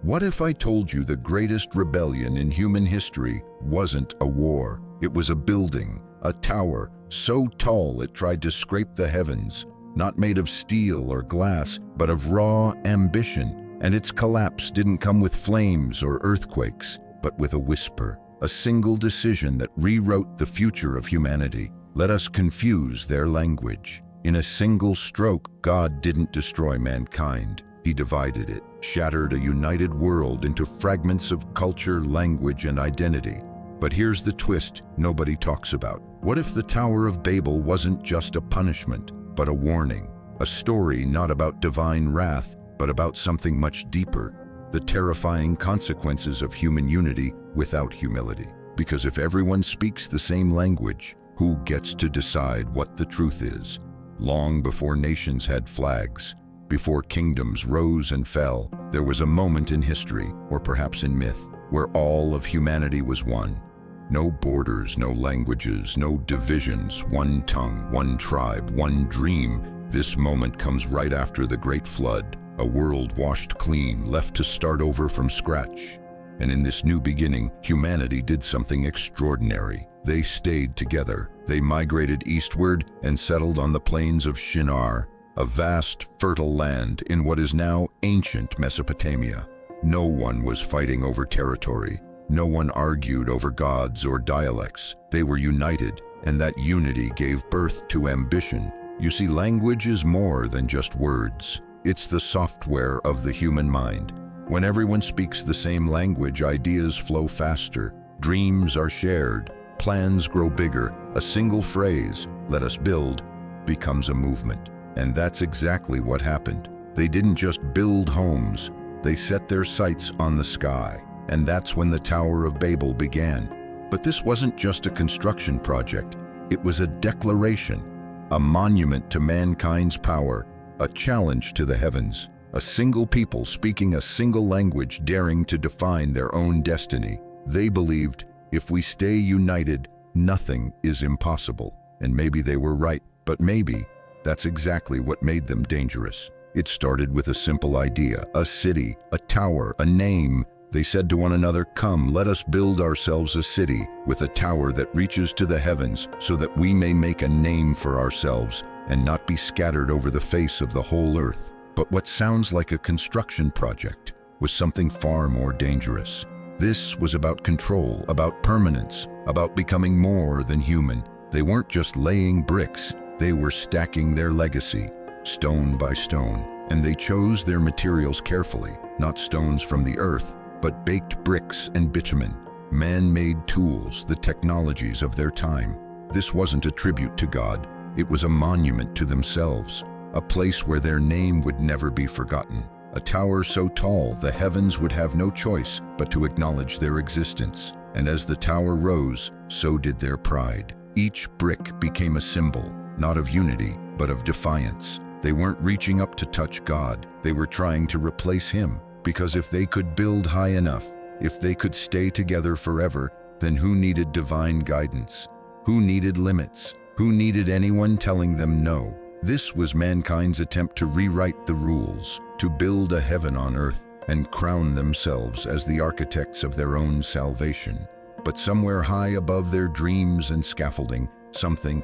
What if I told you the greatest rebellion in human history wasn't a war? It was a building, a tower, so tall it tried to scrape the heavens, not made of steel or glass, but of raw ambition. And its collapse didn't come with flames or earthquakes, but with a whisper, a single decision that rewrote the future of humanity. Let us confuse their language. In a single stroke, God didn't destroy mankind. He divided it, shattered a united world into fragments of culture, language, and identity. But here's the twist nobody talks about. What if the Tower of Babel wasn't just a punishment, but a warning? A story not about divine wrath, but about something much deeper, the terrifying consequences of human unity without humility. Because if everyone speaks the same language, who gets to decide what the truth is? Long before nations had flags, before kingdoms rose and fell, there was a moment in history, or perhaps in myth, where all of humanity was one. No borders, no languages, no divisions, one tongue, one tribe, one dream. This moment comes right after the Great Flood, a world washed clean, left to start over from scratch. And in this new beginning, humanity did something extraordinary. They stayed together. They migrated eastward and settled on the plains of Shinar, a vast, fertile land in what is now ancient Mesopotamia. No one was fighting over territory. No one argued over gods or dialects. They were united, and that unity gave birth to ambition. You see, language is more than just words. It's the software of the human mind. When everyone speaks the same language, ideas flow faster, dreams are shared, plans grow bigger. A single phrase, "let us build," becomes a movement. And that's exactly what happened. They didn't just build homes, they set their sights on the sky. And that's when the Tower of Babel began. But this wasn't just a construction project, it was a declaration, a monument to mankind's power, a challenge to the heavens, a single people speaking a single language daring to define their own destiny. They believed, if we stay united, nothing is impossible. And maybe they were right, but maybe that's exactly what made them dangerous. It started with a simple idea, a city, a tower, a name. They said to one another, "Come, let us build ourselves a city with a tower that reaches to the heavens so that we may make a name for ourselves and not be scattered over the face of the whole earth." But what sounds like a construction project was something far more dangerous. This was about control, about permanence, about becoming more than human. They weren't just laying bricks, they were stacking their legacy, stone by stone. And they chose their materials carefully, not stones from the earth, but baked bricks and bitumen, man-made tools, the technologies of their time. This wasn't a tribute to God, it was a monument to themselves, a place where their name would never be forgotten. A tower so tall the heavens would have no choice but to acknowledge their existence. And as the tower rose, so did their pride. Each brick became a symbol, not of unity, but of defiance. They weren't reaching up to touch God, they were trying to replace Him. Because if they could build high enough, if they could stay together forever, then who needed divine guidance? Who needed limits? Who needed anyone telling them no? This was mankind's attempt to rewrite the rules, to build a heaven on earth, and crown themselves as the architects of their own salvation. But somewhere high above their dreams and scaffolding, something,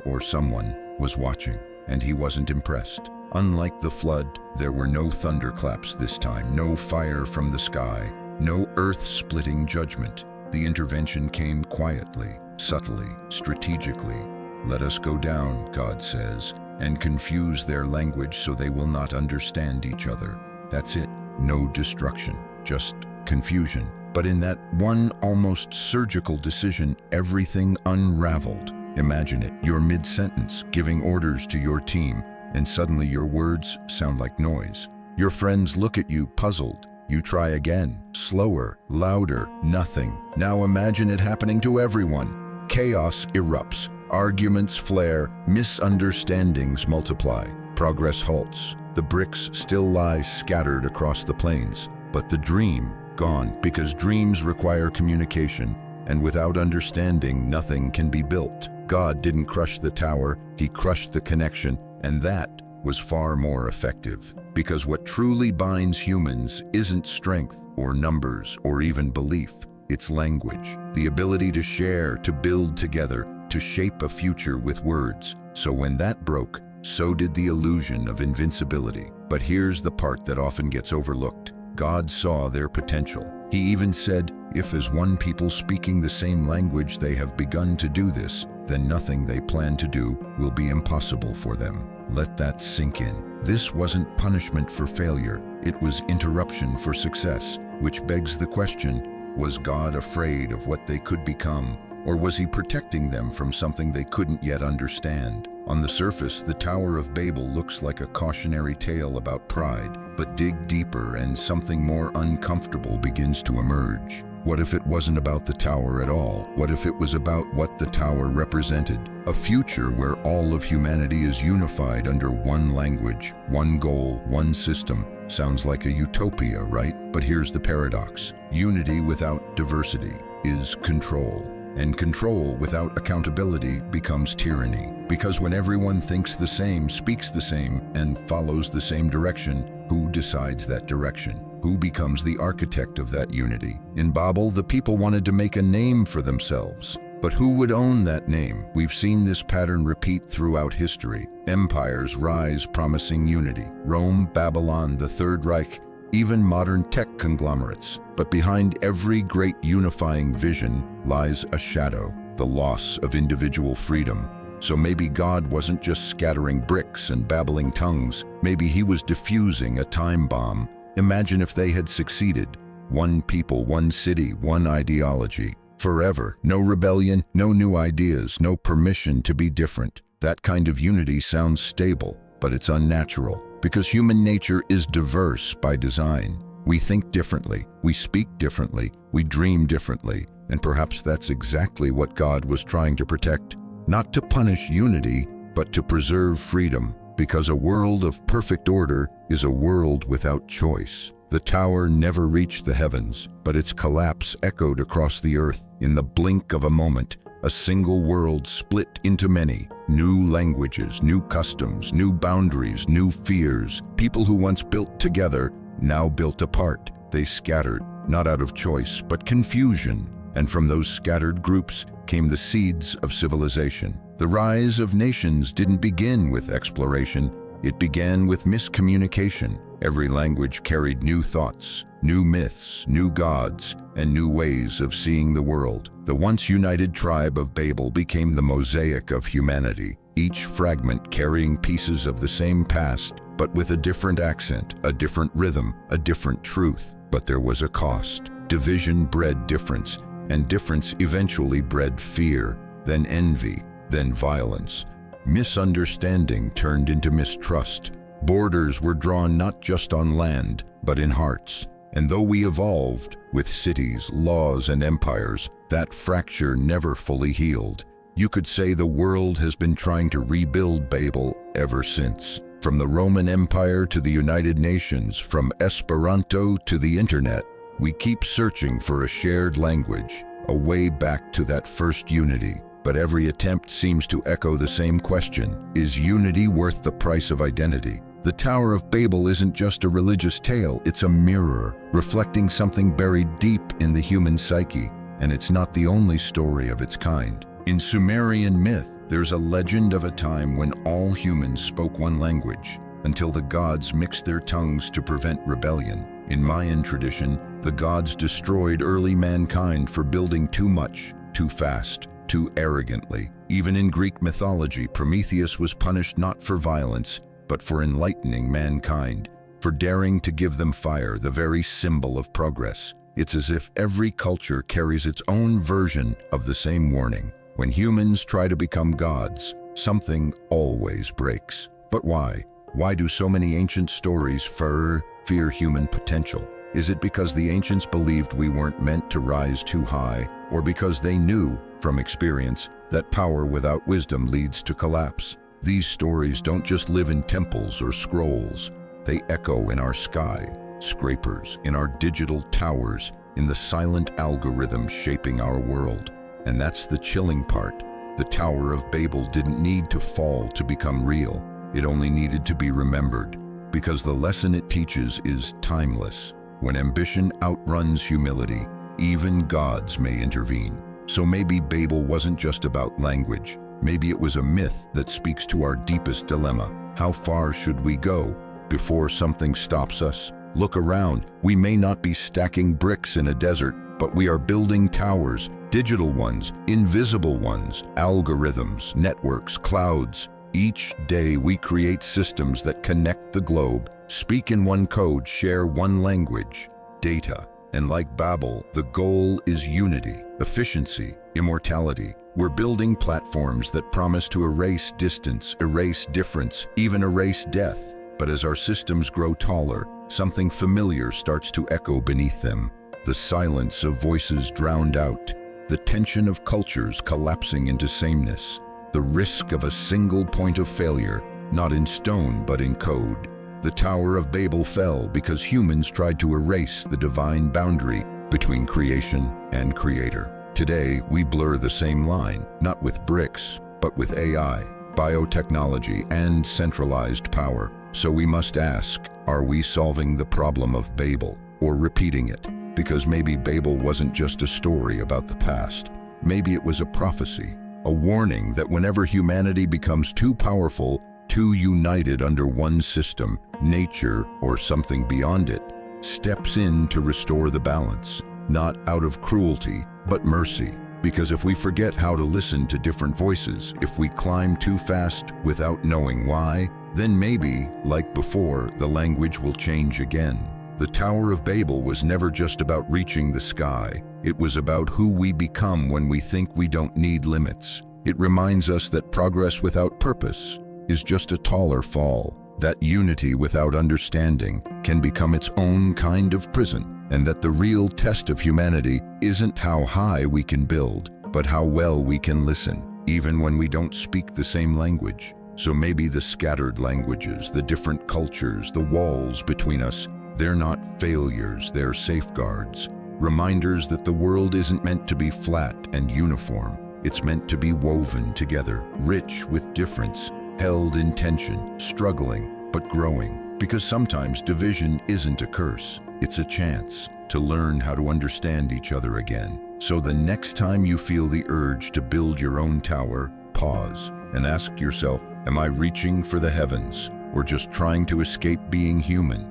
or someone, was watching, and he wasn't impressed. Unlike the flood, there were no thunderclaps this time, no fire from the sky, no earth-splitting judgment. The intervention came quietly, subtly, strategically. "Let us go down," God says, "and confuse their language so they will not understand each other." That's it. No destruction, just confusion. But in that one almost surgical decision, everything unraveled. Imagine it. You're mid-sentence, giving orders to your team, and suddenly your words sound like noise. Your friends look at you puzzled. You try again, slower, louder, nothing. Now imagine it happening to everyone. Chaos erupts, arguments flare, misunderstandings multiply. Progress halts. The bricks still lie scattered across the plains, but the dream gone, because dreams require communication, and without understanding, nothing can be built. God didn't crush the tower, He crushed the connection, and that was far more effective. Because what truly binds humans isn't strength or numbers or even belief. It's language, the ability to share, to build together, to shape a future with words. So when that broke, so did the illusion of invincibility. But here's the part that often gets overlooked. God saw their potential. He even said, if as one people speaking the same language they have begun to do this, then nothing they plan to do will be impossible for them. Let that sink in. This wasn't punishment for failure, it was interruption for success, which begs the question, was God afraid of what they could become, or was he protecting them from something they couldn't yet understand? On the surface, the Tower of Babel looks like a cautionary tale about pride, but dig deeper and something more uncomfortable begins to emerge. What if it wasn't about the tower at all? What if it was about what the tower represented? A future where all of humanity is unified under one language, one goal, one system. Sounds like a utopia, right? But here's the paradox. Unity without diversity is control. And control without accountability becomes tyranny. Because when everyone thinks the same, speaks the same, and follows the same direction, who decides that direction? Who becomes the architect of that unity? In Babel, the people wanted to make a name for themselves. But who would own that name? We've seen this pattern repeat throughout history. Empires rise promising unity. Rome, Babylon, the Third Reich, even modern tech conglomerates. But behind every great unifying vision lies a shadow, the loss of individual freedom. So maybe God wasn't just scattering bricks and babbling tongues. Maybe he was diffusing a time bomb. Imagine if they had succeeded. One people, one city, one ideology. Forever. No rebellion, no new ideas, no permission to be different. That kind of unity sounds stable, but it's unnatural. Because human nature is diverse by design. We think differently, we speak differently, we dream differently, and perhaps that's exactly what God was trying to protect. Not to punish unity, but to preserve freedom, because a world of perfect order is a world without choice. The tower never reached the heavens, but its collapse echoed across the earth. In the blink of a moment, a single world split into many. New languages, new customs, new boundaries, new fears. People who once built together now built apart. They scattered, not out of choice, but confusion. And from those scattered groups came the seeds of civilization. The rise of nations didn't begin with exploration. It began with miscommunication. Every language carried new thoughts, new myths, new gods, and new ways of seeing the world. The once united tribe of Babel became the mosaic of humanity, each fragment carrying pieces of the same past, but with a different accent, a different rhythm, a different truth. But there was a cost. Division bred difference, and difference eventually bred fear, then envy, then violence. Misunderstanding turned into mistrust. Borders were drawn not just on land, but in hearts. And though we evolved, with cities, laws, and empires, that fracture never fully healed. You could say the world has been trying to rebuild Babel ever since. From the Roman Empire to the United Nations, from Esperanto to the internet, we keep searching for a shared language, a way back to that first unity. But every attempt seems to echo the same question: is unity worth the price of identity? The Tower of Babel isn't just a religious tale, it's a mirror, reflecting something buried deep in the human psyche. And it's not the only story of its kind. In Sumerian myth, there's a legend of a time when all humans spoke one language, until the gods mixed their tongues to prevent rebellion. In Mayan tradition, the gods destroyed early mankind for building too much, too fast, too arrogantly. Even in Greek mythology, Prometheus was punished not for violence, but for enlightening mankind, for daring to give them fire, the very symbol of progress. It's as if every culture carries its own version of the same warning. When humans try to become gods, something always breaks. But why? Why do so many ancient stories fear human potential? Is it because the ancients believed we weren't meant to rise too high, or because they knew, from experience, that power without wisdom leads to collapse? These stories don't just live in temples or scrolls. They echo in our sky, scrapers, in our digital towers, in the silent algorithms shaping our world. And that's the chilling part. The Tower of Babel didn't need to fall to become real. It only needed to be remembered. because the lesson it teaches is timeless. When ambition outruns humility, even gods may intervene. So maybe Babel wasn't just about language. Maybe it was a myth that speaks to our deepest dilemma. How far should we go before something stops us? Look around. We may not be stacking bricks in a desert, but we are building towers, digital ones, invisible ones, algorithms, networks, clouds. Each day we create systems that connect the globe, speak in one code, share one language, data. And like Babel, the goal is unity, efficiency, immortality. We're building platforms that promise to erase distance, erase difference, even erase death. But as our systems grow taller, something familiar starts to echo beneath them. The silence of voices drowned out, the tension of cultures collapsing into sameness, the risk of a single point of failure, not in stone but in code. The Tower of Babel fell because humans tried to erase the divine boundary between creation and creator. Today, we blur the same line, not with bricks, but with AI, biotechnology, and centralized power. So we must ask, are we solving the problem of Babel or repeating it? Because maybe Babel wasn't just a story about the past. Maybe it was a prophecy, a warning that whenever humanity becomes too powerful, too united under one system, nature, or something beyond it, steps in to restore the balance, not out of cruelty, but mercy. Because if we forget how to listen to different voices, if we climb too fast without knowing why, then maybe, like before, the language will change again. The Tower of Babel was never just about reaching the sky. It was about who we become when we think we don't need limits. It reminds us that progress without purpose is just a taller fall, that unity without understanding can become its own kind of prison, and that the real test of humanity isn't how high we can build, but how well we can listen, even when we don't speak the same language. So maybe the scattered languages, the different cultures, the walls between us, they're not failures, they're safeguards, reminders that the world isn't meant to be flat and uniform. It's meant to be woven together, rich with difference, held in tension, struggling, but growing. Because sometimes division isn't a curse, it's a chance to learn how to understand each other again. So the next time you feel the urge to build your own tower, pause and ask yourself, am I reaching for the heavens or just trying to escape being human?